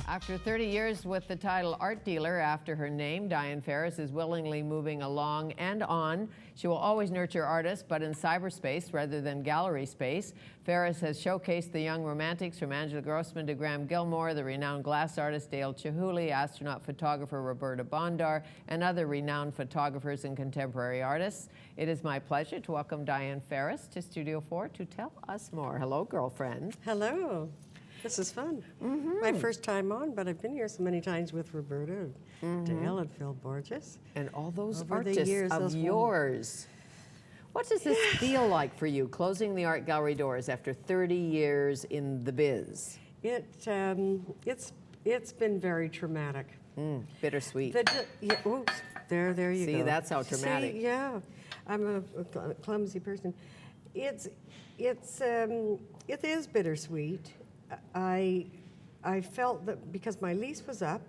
After 30 years with the title art dealer after her name, Diane Farris is willingly moving along and on. She will always nurture artists, but in cyberspace rather than gallery space. Farris has showcased the young romantics from Angela Grossman to Graham Gilmore, the renowned glass artist Dale Chihuly, astronaut photographer Roberta Bondar, and other renowned photographers and contemporary artists. It is my pleasure to welcome Diane Farris to Studio 4 to tell us more. Hello, girlfriend. Hello. This is fun. My first time on, but I've been here so many times with Roberta, Dale, and Phil Borges. And all those Over artists the years, of yours. What does this feel like for you, closing the art gallery doors after 30 years in the biz? It's been very traumatic. Bittersweet. Oops, there you go. See, that's how traumatic. See, yeah, I'm a clumsy person. It is bittersweet. I felt that because my lease was up,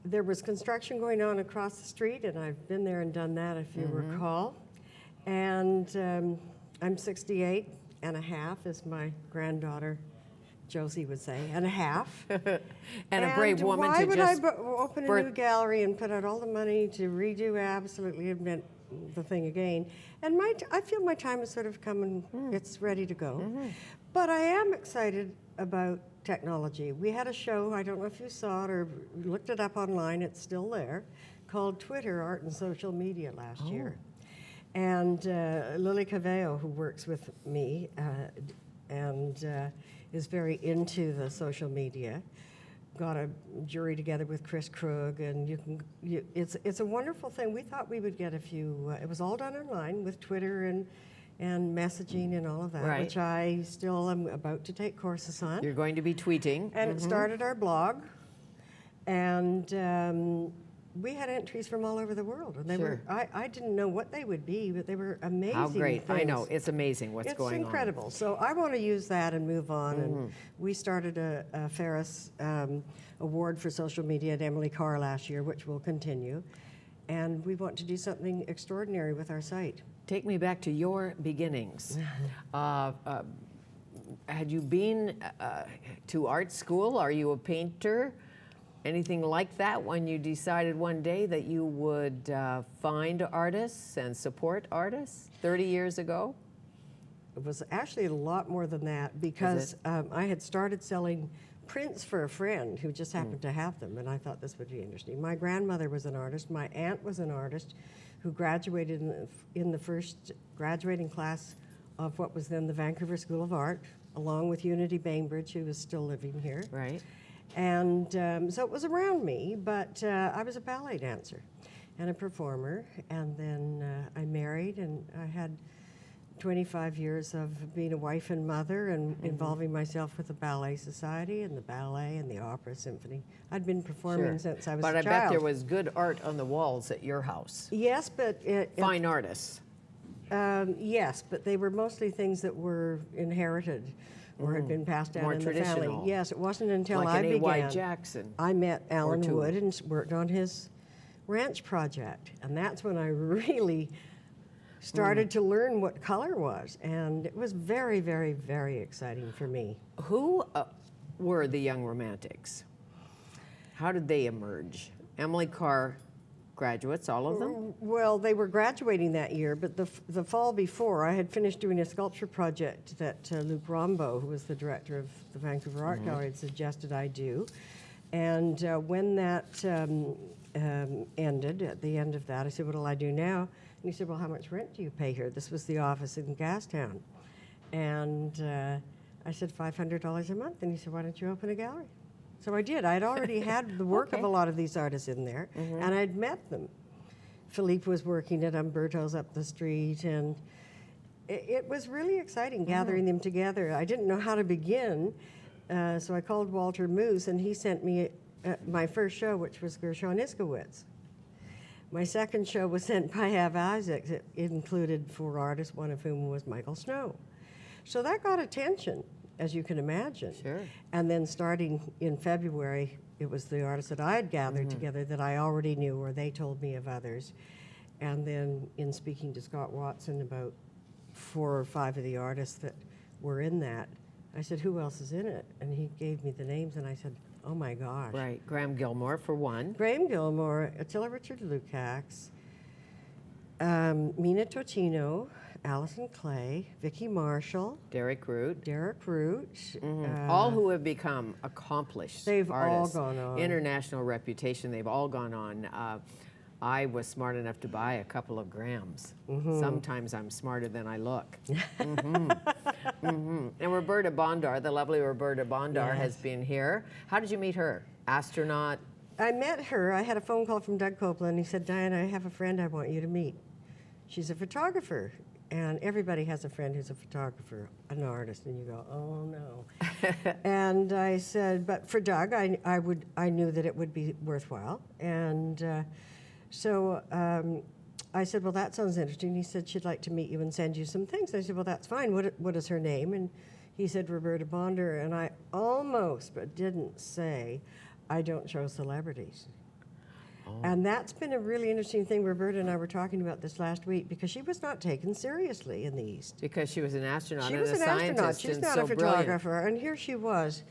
there was construction going on across the street, and I've been there and done that, if you recall. And I'm 68 and a half, as my granddaughter Josie would say, and a half. and a brave woman why to would just... I open a new gallery and put out all the money to redo absolutely invent the thing again? And I feel my time is sort of coming, it's ready to go. But I am excited about technology. We had a show, I don't know if you saw it or looked it up online, it's still there, called Twitter, Art and Social Media last year. And Lily Cavallo, who works with me and is very into the social media, got a jury together with Chris Krug, and it's a wonderful thing. We thought we would get a few, it was all done online with Twitter and messaging and all of that, which I still am about to take courses on. You're going to be tweeting. And it started our blog, and we had entries from all over the world, and they were, I didn't know what they would be, but they were amazing. How great. things. I know, it's amazing what's going on. It's incredible. So I want to use that and move on, and we started a Farris Award for Social Media at Emily Carr last year, which will continue, and we want to do something extraordinary with our site. Take me back to your beginnings. Had you been to art school? Are you a painter? Anything like that when you decided one day that you would find artists and support artists 30 years ago? It was actually a lot more than that, because I had started selling prints for a friend who just happened to have them, and I thought this would be interesting. My grandmother was an artist. My aunt was an artist who graduated in the first graduating class of what was then the Vancouver School of Art, along with Unity Bainbridge, who was still living here. Right. And so it was around me, but I was a ballet dancer and a performer, and then I married, and I had 25 years of being a wife and mother and involving myself with the Ballet Society and the ballet and the opera symphony. I'd been performing since I was a child. But I bet there was good art on the walls at your house. Yes, but... Fine artists. Yes, but they were mostly things that were inherited or had been passed down in the family. Yes, it wasn't until like I began. A.Y. Jackson. I met Alan Wood and worked on his ranch project, and that's when I really started to learn what color was, and it was very, very, very exciting for me. Who were the young romantics? How did they emerge? Emily Carr graduates, all of them? Well, they were graduating that year, but the fall before, I had finished doing a sculpture project that Luke Rombo, who was the director of the Vancouver Art Gallery, had suggested I do. And when that ended, at the end of that, I said, what will I do now? And he said, well, how much rent do you pay here? This was the office in Gastown. And I said, $500 a month. And he said, why don't you open a gallery? So I did. I'd already had the work of a lot of these artists in there, and I'd met them. Philippe was working at Umberto's up the street, and it was really exciting gathering them together. I didn't know how to begin, so I called Walter Moose, and he sent me my first show, which was Gershon Iskowitz. My second show was sent by Av Isaacs. It included 4 artists, one of whom was Michael Snow. So that got attention, as you can imagine. Sure. And then starting in February, it was the artists that I had gathered together that I already knew, or they told me of others. And then in speaking to Scott Watson about 4 or 5 of the artists that were in that I said, who else is in it? And he gave me the names, and I said, oh my gosh. Right, Graham Gilmore for one. Graham Gilmore, Attila Richard Lukacs, Mina Totino, Allison Clay, Vicki Marshall, Derek Root. All who have become accomplished they've artists. all gone on. International reputation, they've all gone on. I was smart enough to buy a couple of Grahams. Sometimes I'm smarter than I look. And Roberta Bondar, the lovely Roberta Bondar, has been here. How did you meet her? Astronaut? I met her. I had a phone call from Doug Copeland. He said, Diane, I have a friend I want you to meet. She's a photographer. And everybody has a friend who's a photographer, an artist, and you go, oh no. And I said, but for Doug, I knew that it would be worthwhile. And so I said, well, that sounds interesting. He said she'd like to meet you and send you some things. I said, well, that's fine. What is her name? And he said Roberta Bondar, and I almost, but didn't say, I don't show celebrities. And that's been a really interesting thing. Roberta and I were talking about this last week because she was not taken seriously in the East. Because she was an astronaut She and was a an astronaut. scientist. She's and not so a photographer. And here she was,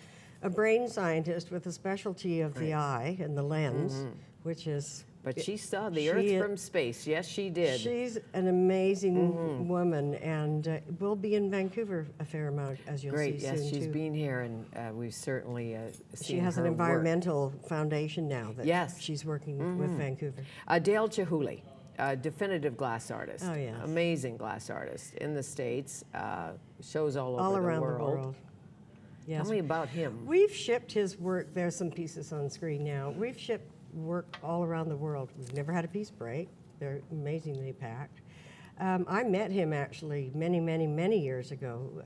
a brain scientist with a specialty of the eye and the lens, which is... But she saw the Earth from space. Yes, she did. She's an amazing woman, and will be in Vancouver a fair amount, as you'll see soon, yes, she's too. been here, and we've certainly seen She has her an environmental work. foundation now that she's working with Vancouver. Dale Chihuly, definitive glass artist. Oh, yes. Amazing glass artist in the States, shows all over around the world. Yes. Tell me about him. We've shipped his work. There's some pieces on screen now. We've shipped work all around the world. We've never had a piece break. They're amazingly packed. I met him actually many years ago,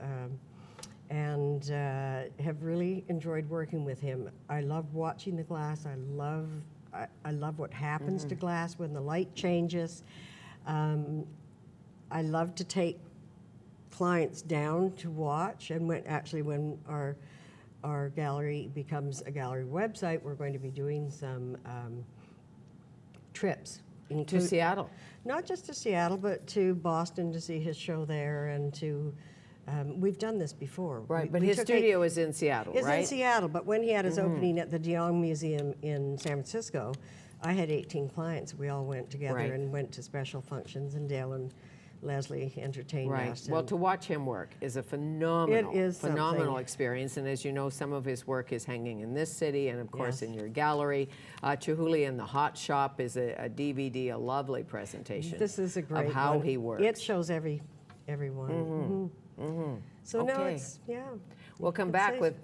and have really enjoyed working with him. I love watching the glass. I love what happens to glass when the light changes. I love to take clients down to watch, and when our gallery becomes a gallery website, we're going to be doing some trips. To Seattle. Not just to Seattle, but to Boston to see his show there, and to, we've done this before. Right, but his studio is in Seattle, right? It's in Seattle, but when he had his opening at the de Young Museum in San Francisco, I had 18 clients. We all went together and went to special functions, and Dale and Leslie entertained us. Well, to watch him work is a phenomenal something. experience. And as you know, some of his work is hanging in this city and, of course, in your gallery. Chihuly and the Hot Shop is a DVD, a lovely presentation. This is a great of how one. he works. It shows everyone. So now it's, We'll come back with...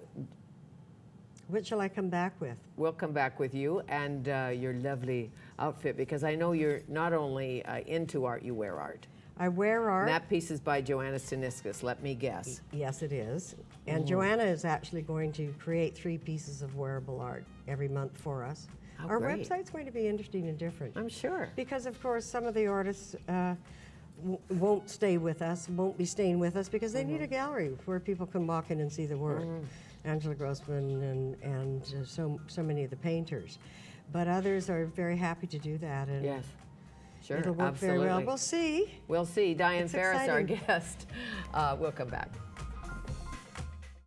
What shall I come back with? We'll come back with you and your lovely outfit, because I know you're not only into art, you wear art. I wear art. And that piece is by Joanna Staniskas, let me guess. Yes, it is. And Joanna is actually going to create 3 pieces of wearable art every month for us. Our website's going to be interesting and different. I'm sure. Because, of course, some of the artists won't stay with us, won't be staying with us, because they need a gallery where people can walk in and see the work. Angela Grossman and so many of the painters. But others are very happy to do that. And yes. Sure, it'll work very well. We'll see. We'll see. Diane Farris, our exciting. guest. We'll come back.